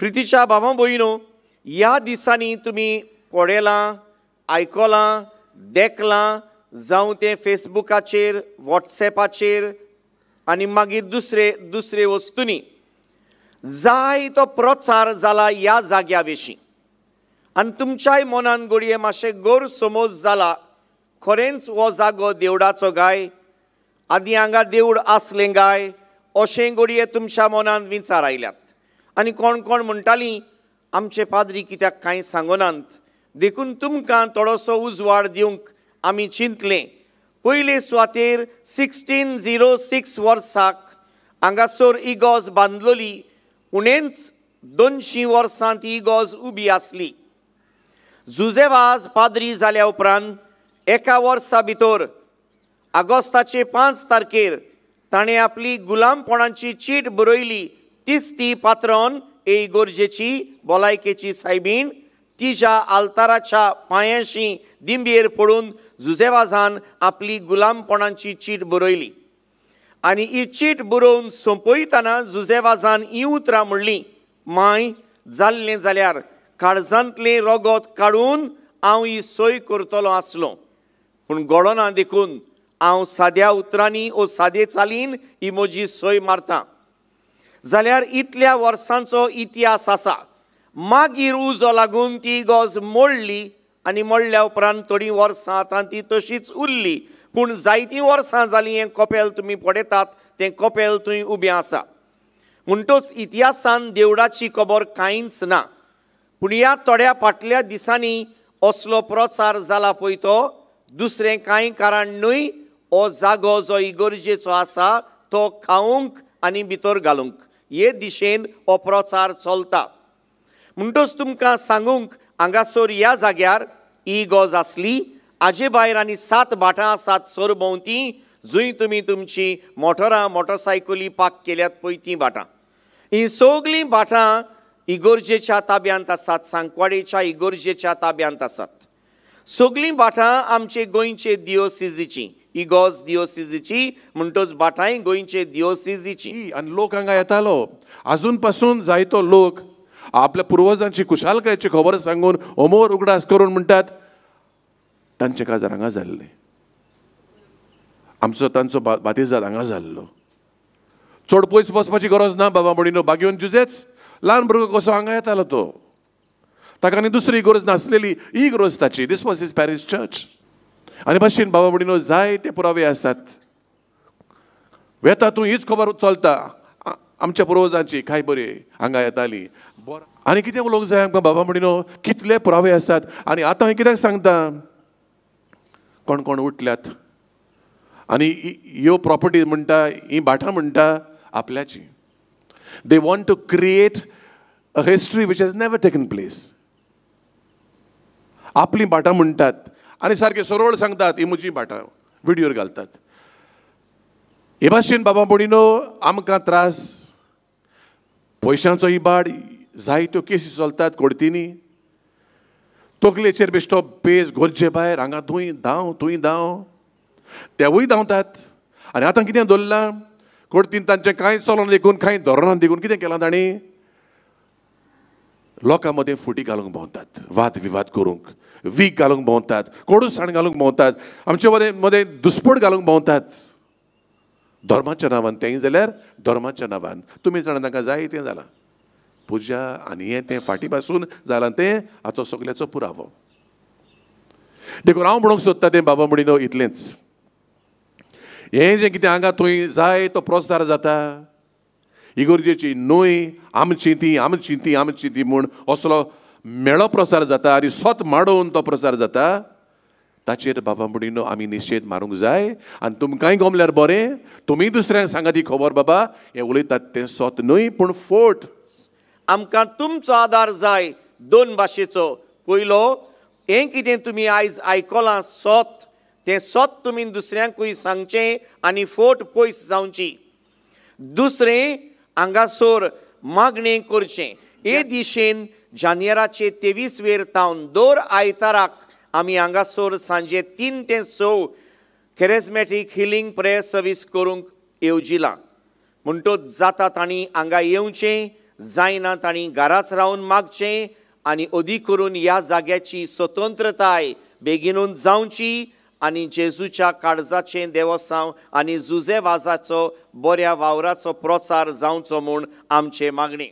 प्रितीच्या भावां भयणो, ह्या दिसांनी तुमी पळयलां, आयकलां, देखलां, जावं ते फेसबुकाचेर, वॉट्सॅपाचेर आनी मागीर दुसरे वस्तूंनी जायतो प्रचार जाला ह्या जाग्या विशीं. आनी तुमच्याय मनान घडये मातशें गैरसमज जाला, खरेंच हो जागो देवळाचो काय, आदी हांगा देवूळ आसलें काय, अशें घडये तुमच्या मनान विचार आयल्यात. आनी कोण कोण म्हणटालीं आमचे पाद्री कित्याक कांय सांगनात. देखून तुमकां थोडोसो उजवाड दिवंक आमी चिंतलें. पयले सुवातेर 1606 वर्साक हांगासर इगोज बांदलोली. उणेंच 200 वर्सां ती इगोज उबी आसली. जुजेवाज पाद्री जाल्या उपरांत एका वर्सा भितर ऑगस्टाचे 5 तारखेर ताणें आपली गुलामपणाची चीट बरयली. तीच ती पात्रोन हे इगोर्जेची भलायकेची सायबीण तिच्या आल्ताराच्या पांयांशी दिंबयेर पडून जुजेवाजान आपली गुलामपणाची चीट बरयली. आनी ही चीट बरोवन सोंपयतना जुजेवाजान ही उतरां म्हणलीं, माय जाल्लें जाल्यार काळजांतलें रगत काडून हांव ही सय करतलो आसलो, पूण घडोना देखून हांव साद्या उतरांनी ओ सादे चालीन ही म्हजी सय मारतां. जाल्यार इतल्या वर्सांचो इतिहास आसा. मागीर उजो लागून ती इगोज मोडली आनी मोडल्या उपरांत थोडीं वर्सां आतां ती तशीच उरली. पूण जायतीं वर्सां जालीं हें कपेल तुमी पळयतात तें कपेल थंय उबें आसा. म्हणटच इतिहासान देवळाची खबर कांयच ना. पूण ह्या थोड्या फाटल्या दिसांनी असलो प्रचार जाला पळय तो दुसरें कांय कारण न्हय, हो जागो जो इगर्जेचो आसा तो खावंक आनी भितर घालूंक हे दिशेन हो प्रचार चलता. म्हणटच तुमकां सांगूंक हांगासर ह्या जाग्यार ही इगोज आसली. हाजे भायर आनी 7 भाटां आसात सरभोंवती, जंय तुमी तुमची मोटरां मोटरसायकली पार्क केल्यात पळय तीं भाटां. हीं सगलीं भाटां इगर्जेच्या ताब्यांत आसात, सांकवाडेच्या इगर्जेच्या ताब्यांत आसात. सगलीं भाटां आमचे गोंयचे दियोसिजीची, इगोज दियोसिजीची, म्हणटच भाटांय गोंयचे दियोसिजीची. आनी लोक हांगा येतालो. आजून पासून जायतो लोक आपल्या पुर्वजांची कुशालकायेची खबर सांगून अमोर उगडास करून म्हणटात तांचे काजार हांगा जाल्ले, आमचो तांचो बातिजाद हांगा जाल्लो. चड पयस वचपाची गरज ना बाबा म्हणिनो. बागेवन जुजेच ल्हान भुरगो कसो हांगा येतालो तो. ताका आनी दुसरी गरज नासलेली, ही गरज ताची. This was his parish church. आनी भाशेन बाबा म्हणिनो जायते पुरावे आसात. वेता तूं हीच खबर चलता आमच्या पुर्वजांची काय बरी हांगा येताली. आनी कितें उलोवंक जाय आमकां बाबा म्हणिनो, कितले पुरावे आसात. आनी आतां हांव कित्याक सांगता, कोण कोण उठल्यात आनी ह्यो प्रॉपर्टी म्हणटा, ही भाटां म्हणटा आपल्याची. They want to create a history which has never taken place. आपली भाटां म्हणटात आनी सारके सरळ सांगतात ही म्हजी भाटां, व्हिडियोर घालतात. हे भाशेन बाबा म्हणिनो आमकां त्रास. पयशांचो इबाड, जायत्यो केसी चलतात कोर्टींनी. तकलेचेर बेश्टो पेज घोरचे भायर, हांगा थंय धांव, तेवूय धांवतात. आनी आतां कितें दवरलां कोर्टीन, तांचें कांय चलोना देखून, कांय धोरना देखून कितें केलां तांणी, लोकां मदें फुटी घालूंक भोंवतात, वाद विवाद करूंक, वीक घालूंक भोंवतात, कोडूसाण घालूंक भोंवतात, आमचे मदें दुस्पट घालूंक भोंवतात. धर्माच्या नांवान तेंय जाल्यार धर्माच्या नांवान तुमी जाणा तांकां जाय तें जालां. पुजा आनी हें तें फाटीं पासून जालां तें हाचो सगल्याचो पुरावो. देखून हांव म्हणूंक सोदता तें बाबा म्हणिनो इतलेंच, हें जें कितें हांगा थंय जाय तो प्रचार जाता, इगर्जेची न्हय आमची ती म्हूण असलो मेळो प्रचार जाता आनी सोत माडोवन तो प्रचार जाता, ताचेर बाबा म्हणिनो आमी निशेध मारूंक जाय. आनी तुमकांय गमल्यार बरें, तुमी दुसऱ्यांक सांगात ही खबर बाबा हें उलयतात तें सोत न्हय पूण फोट. आमकां तुमचो आदार जाय 2 भाशेचो. पयलो, हें कितें तुमी आयज आयकलां सोत, तें सोत तुमी दुसऱ्यांकूय सांगचें आनी फोट पयस जावची. दुसरें, हांगासर मागणें करचें. हे दिशेन जानेराचे 23 तावन दर आयताराक आमी हांगासर सांजे 3 ते 6 कॅरिझमॅटीक हिलिंग प्रेयर सर्वीस करूंक येवजिलां. म्हणटच जाता तांणी हांगा येवचें. जायना तांणी घराच रावन मागचें आनी अदीक करून ह्या जाग्याची स्वतंत्रताय बेगीनूच जावची आनी जेजूच्या काळजाचें देवस्थान आनी जुजे वाजाचो बऱ्या वावराचो प्रचार जावचो म्हूण आमचे मागणी.